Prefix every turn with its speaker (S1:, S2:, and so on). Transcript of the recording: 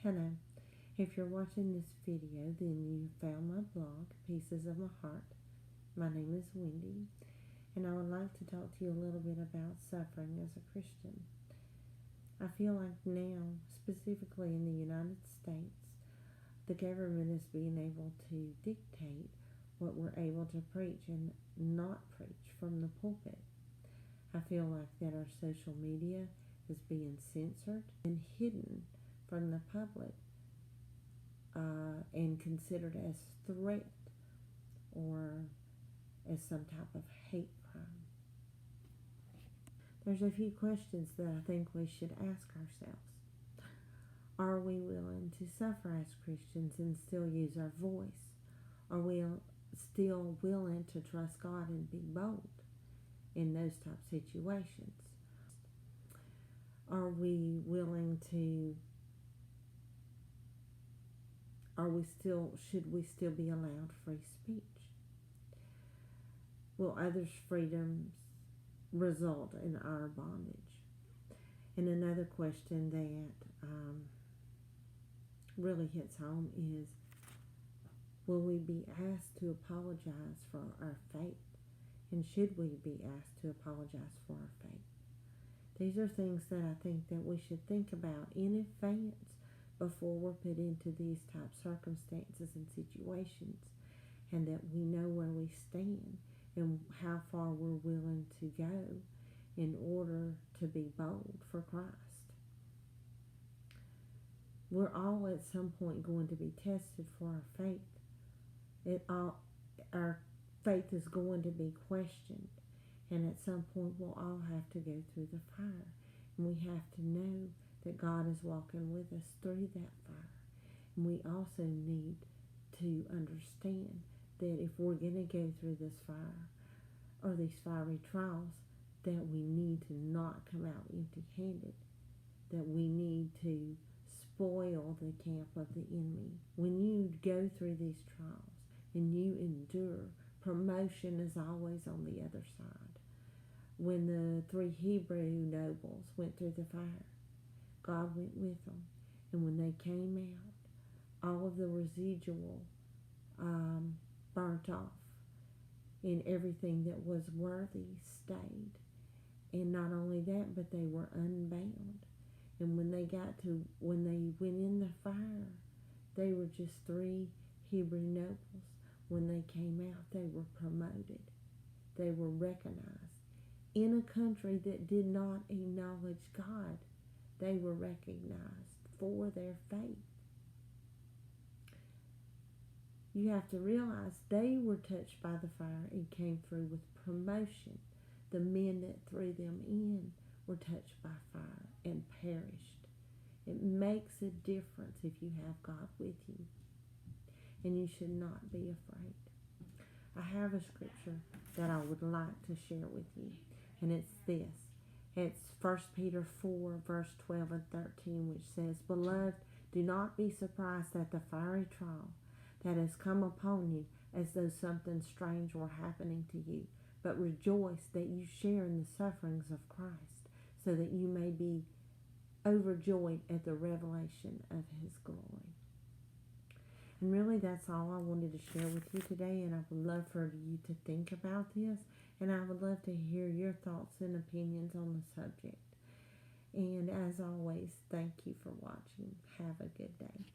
S1: Hello. If you're watching this video, then you found my blog, Pieces of My Heart. My name is Wendy, and I would like to talk to you a little bit about suffering as a Christian. I feel like now, specifically in the United States, the government is being able to dictate what we're able to preach and not preach from the pulpit. I feel like that our social media is being censored and hidden from the public and considered as threat or as some type of hate crime. There's a few questions that I think we should ask ourselves. Are we willing to suffer as Christians and still use our voice? Are we still willing to trust God and be bold in those type of situations? Are we willing to should we still be allowed free speech? Will others' freedoms result in our bondage? And another question that really hits home is, will we be asked to apologize for our faith? And should we be asked to apologize for our faith? These are things that I think that we should think about in advance before we're put into these type of circumstances and situations, and that we know where we stand and how far we're willing to go in order to be bold for Christ. We're all at some point going to be tested for our faith. Our faith is going to be questioned, and at some point we'll all have to go through the fire, and we have to know that God is walking with us through that fire. And we also need to understand that if we're going to go through this fire or these fiery trials, that we need to not come out empty-handed, that we need to spoil the camp of the enemy. When you go through these trials and you endure, promotion is always on the other side. When the 3 Hebrew nobles went through the fire, God went with them, and when they came out, all of the residual burnt off, and everything that was worthy stayed. And not only that, but they were unbound. And when they went in the fire, they were just 3 Hebrew nobles. When they came out, they were promoted. They were recognized. In a country that did not acknowledge God, they were recognized for their faith. You have to realize they were touched by the fire and came through with promotion. The men that threw them in were touched by fire and perished. It makes a difference if you have God with you, and you should not be afraid. I have a scripture that I would like to share with you, and it's this. It's 1 Peter 4, verse 12 and 13, which says, "Beloved, do not be surprised at the fiery trial that has come upon you as though something strange were happening to you, but rejoice that you share in the sufferings of Christ, so that you may be overjoyed at the revelation of His glory." And really, that's all I wanted to share with you today, and I would love for you to think about this, and I would love to hear your thoughts and opinions on the subject. And as always, thank you for watching. Have a good day.